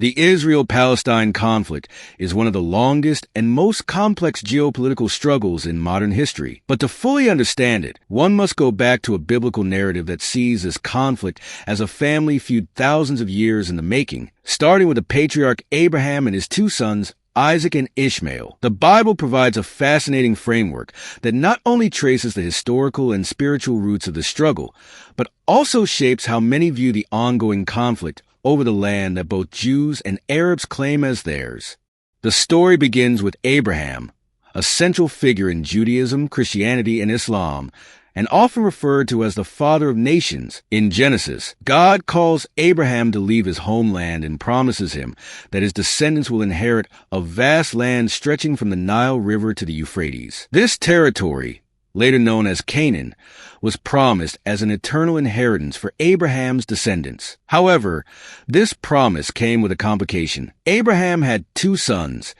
The Israel-Palestine conflict is one of the longest and most complex geopolitical struggles in modern history. But to fully understand it, one must go back to a biblical narrative that sees this conflict as a family feud thousands of years in the making, starting with the patriarch Abraham and his two sons, Isaac and Ishmael. The Bible provides a fascinating framework that not only traces the historical and spiritual roots of the struggle, but also shapes how many view the ongoing conflict over the land that both Jews and Arabs claim as theirs. The story begins with Abraham, a central figure in Judaism, Christianity, and Islam, and often referred to as the father of nations. In Genesis, God calls Abraham to leave his homeland and promises him that his descendants will inherit a vast land stretching from the Nile River to the Euphrates. This territory, later known as Canaan, was promised as an eternal inheritance for Abraham's descendants. However, this promise came with a complication. Abraham had two sons,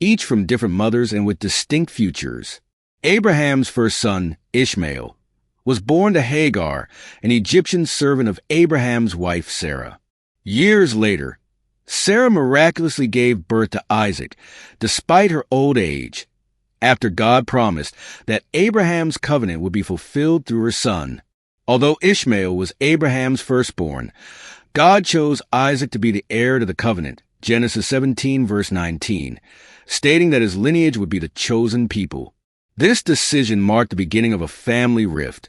each from different mothers and with distinct futures. Abraham's first son, Ishmael, was born to Hagar, an Egyptian servant of Abraham's wife Sarah. Years later, Sarah miraculously gave birth to Isaac, despite her old age, after God promised that Abraham's covenant would be fulfilled through her son. Although Ishmael was Abraham's firstborn, God chose Isaac to be the heir to the covenant, Genesis 17 verse 19, stating that his lineage would be the chosen people. This decision marked the beginning of a family rift,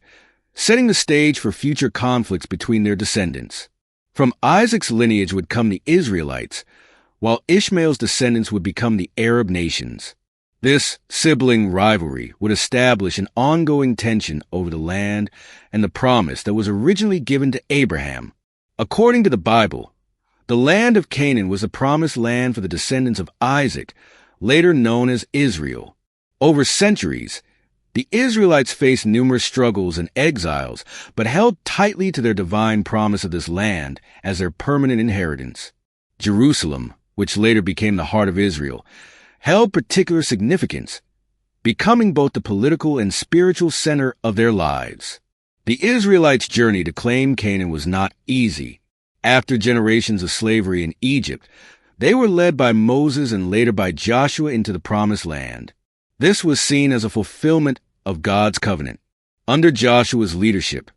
setting the stage for future conflicts between their descendants. From Isaac's lineage would come the Israelites, while Ishmael's descendants would become the Arab nations. This sibling rivalry would establish an ongoing tension over the land and the promise that was originally given to Abraham. According to the Bible, the land of Canaan was the promised land for the descendants of Isaac, later known as Israel. Over centuries, the Israelites faced numerous struggles and exiles, but held tightly to their divine promise of this land as their permanent inheritance. Jerusalem, which later became the heart of Israel, held particular significance, becoming both the political and spiritual center of their lives. The Israelites' journey to claim Canaan was not easy. After generations of slavery in Egypt, they were led by Moses and later by Joshua into the Promised Land. This was seen as a fulfillment of God's covenant. Under Joshua's leadership,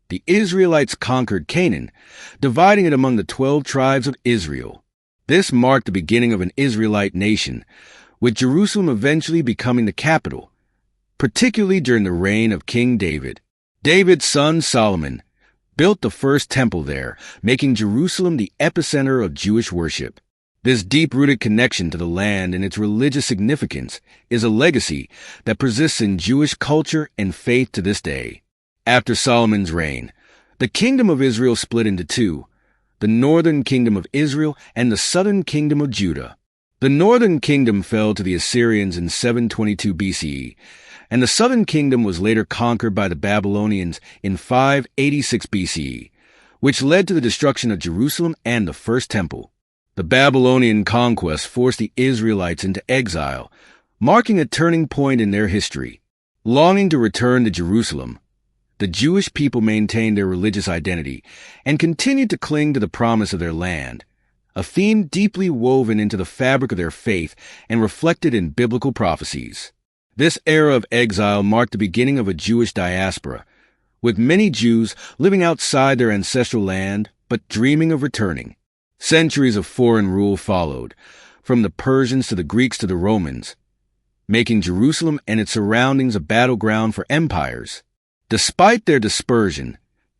the Israelites conquered Canaan, dividing it among the 12 tribes of Israel. This marked the beginning of an Israelite nation, with Jerusalem eventually becoming the capital, particularly during the reign of King David. David's son Solomon built the first temple there, making Jerusalem the epicenter of Jewish worship. This deep-rooted connection to the land and its religious significance is a legacy that persists in Jewish culture and faith to this day. After Solomon's reign, the kingdom of Israel split into two: the northern kingdom of Israel and the southern kingdom of Judah. The northern kingdom fell to the Assyrians in 722 BCE, and the southern kingdom was later conquered by the Babylonians in 586 BCE, which led to the destruction of Jerusalem and the First Temple. The Babylonian conquest forced the Israelites into exile, marking a turning point in their history. Longing to return to Jerusalem, the Jewish people maintained their religious identity and continued to cling to the promise of their land, a theme deeply woven into the fabric of their faith and reflected in biblical prophecies. This era of exile marked the beginning of a Jewish diaspora, with many Jews living outside their ancestral land but dreaming of returning. Centuries of foreign rule followed, from the Persians to the Greeks to the Romans, making Jerusalem and its surroundings a battleground for empires. Despite their dispersion,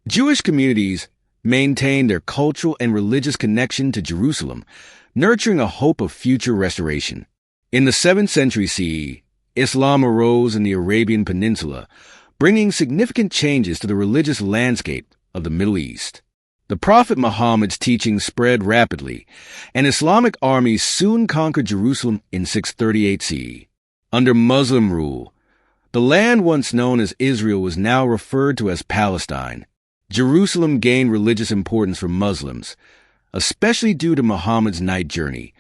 Jewish communities maintained their cultural and religious connection to Jerusalem, nurturing a hope of future restoration. In the 7th century CE, Islam arose in the Arabian Peninsula, bringing significant changes to the religious landscape of the Middle East. The Prophet Muhammad's teachings spread rapidly, and Islamic armies soon conquered Jerusalem in 638 CE. Under Muslim rule, the land once known as Israel was now referred to as Palestine. Jerusalem gained religious importance for Muslims, especially due to Muhammad's night journey,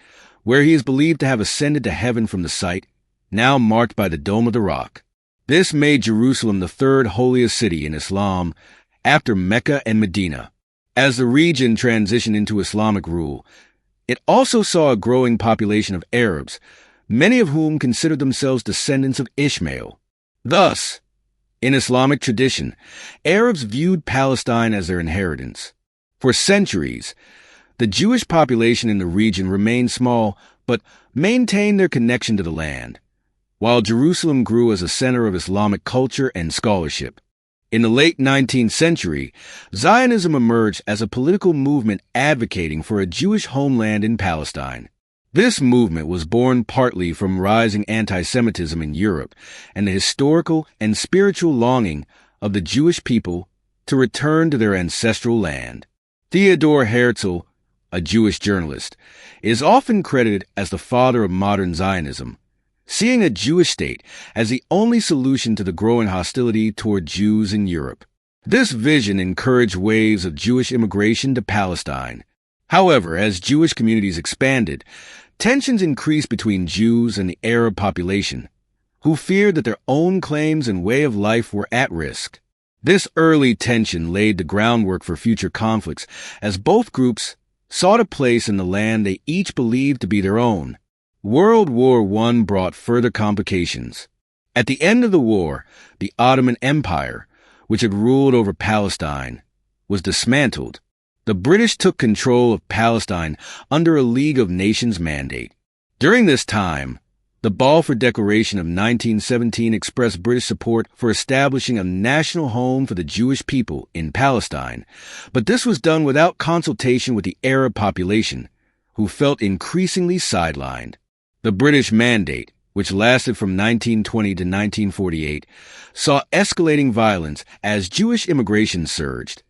where he is believed to have ascended to heaven from the site, now marked by the Dome of the Rock. This made Jerusalem the third holiest city in Islam after Mecca and Medina. As the region transitioned into Islamic rule, It also saw a growing population of Arabs, many of whom considered themselves descendants of Ishmael. Thus, in Islamic tradition, Arabs viewed Palestine as their inheritance. For centuries, the Jewish population in the region remained small but maintained their connection to the land, while Jerusalem grew as a center of Islamic culture and scholarship. In the late 19th century, Zionism emerged as a political movement advocating for a Jewish homeland in Palestine. This movement was born partly from rising anti-Semitism in Europe and the historical and spiritual longing of the Jewish people to return to their ancestral land. Theodor Herzl, a Jewish journalist, is often credited as the father of modern Zionism, seeing a Jewish state as the only solution to the growing hostility toward Jews in Europe. This vision encouraged waves of Jewish immigration to Palestine. However, as Jewish communities expanded, tensions increased between Jews and the Arab population, who feared that their own claims and way of life were at risk. This early tension laid the groundwork for future conflicts, as both groups sought a place in the land they each believed to be their own. World War I brought further complications. At the end of the war, the Ottoman Empire, which had ruled over Palestine, was dismantled. The British took control of Palestine under a League of Nations mandate. During this time, the Balfour Declaration of 1917 expressed British support for establishing a national home for the Jewish people in Palestine, but this was done without consultation with the Arab population, who felt increasingly sidelined. The British Mandate, which lasted from 1920 to 1948, saw escalating violence as Jewish immigration surged,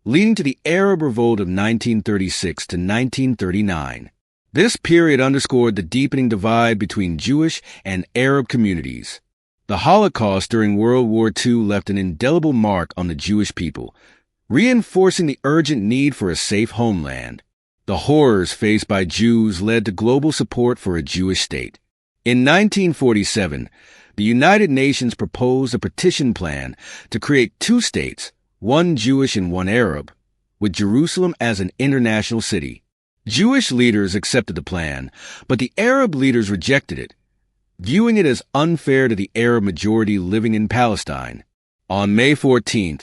leading to the Arab Revolt of 1936 to 1939. This period underscored the deepening divide between Jewish and Arab communities. The Holocaust during World War II left an indelible mark on the Jewish people, reinforcing the urgent need for a safe homeland. The horrors faced by Jews led to global support for a Jewish state. In 1947, the United Nations proposed a partition plan to create two states, one Jewish and one Arab, with Jerusalem as an international city. Jewish leaders accepted the plan, but the Arab leaders rejected it, viewing it as unfair to the Arab majority living in Palestine. On May 14,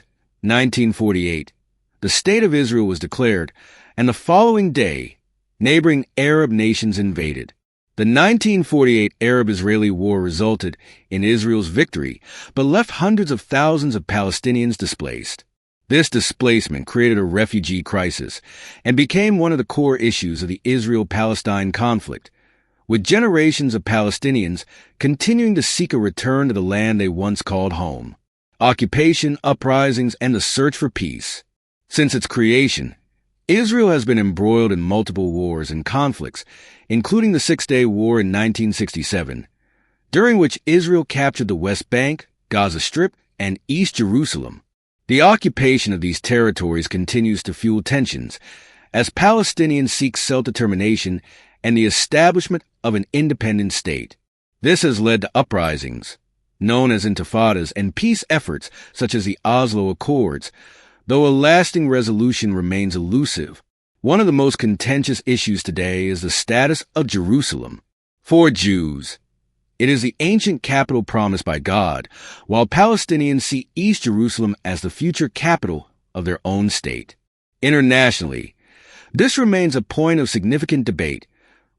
1948, the State of Israel was declared, and the following day, neighboring Arab nations invaded. The 1948 Arab-Israeli War resulted in Israel's victory, but left hundreds of thousands of Palestinians displaced. This displacement created a refugee crisis and became one of the core issues of the Israel-Palestine conflict, with generations of Palestinians continuing to seek a return to the land they once called home. Occupation, uprisings, and the search for peace. Since its creation, Israel has been embroiled in multiple wars and conflicts, including the Six-Day War in 1967, during which Israel captured the West Bank, Gaza Strip, and East Jerusalem. The occupation of these territories continues to fuel tensions, as Palestinians seek self-determination and the establishment of an independent state. This has led to uprisings, known as intifadas, and peace efforts such as the Oslo Accords, though a lasting resolution remains elusive. One of the most contentious issues today is the status of Jerusalem. For Jews, it is the ancient capital promised by God, while Palestinians see East Jerusalem as the future capital of their own state. Internationally, this remains a point of significant debate,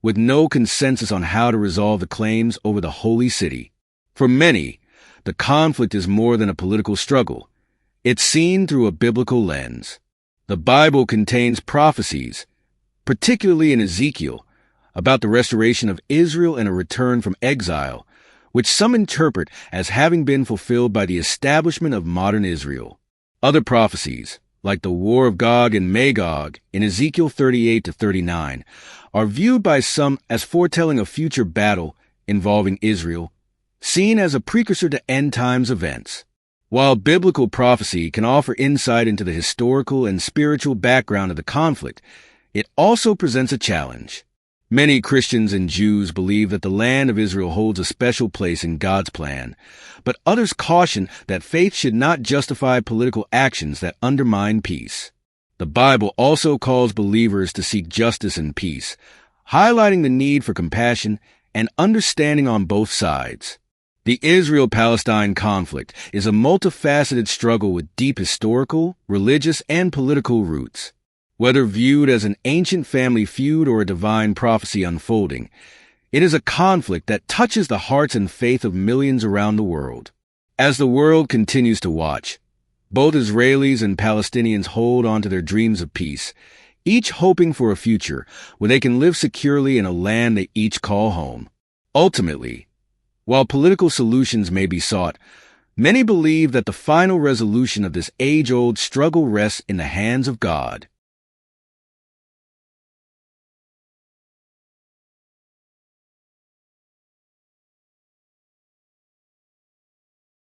with no consensus on how to resolve the claims over the holy city. For many, the conflict is more than a political struggle. It's seen through a biblical lens. The Bible contains prophecies, particularly in Ezekiel, about the restoration of Israel and a return from exile, which some interpret as having been fulfilled by the establishment of modern Israel. Other prophecies, like the War of Gog and Magog in Ezekiel 38 to 39, are viewed by some as foretelling a future battle involving Israel, seen as a precursor to end times events. While biblical prophecy can offer insight into the historical and spiritual background of the conflict, it also presents a challenge. Many Christians and Jews believe that the land of Israel holds a special place in God's plan, but others caution that faith should not justify political actions that undermine peace. The Bible also calls believers to seek justice and peace, highlighting the need for compassion and understanding on both sides. The Israel-Palestine conflict is a multifaceted struggle with deep historical, religious, and political roots. Whether viewed as an ancient family feud or a divine prophecy unfolding, it is a conflict that touches the hearts and faith of millions around the world. As the world continues to watch, both Israelis and Palestinians hold on to their dreams of peace, each hoping for a future where they can live securely in a land they each call home. Ultimately, while political solutions may be sought, many believe that the final resolution of this age-old struggle rests in the hands of God.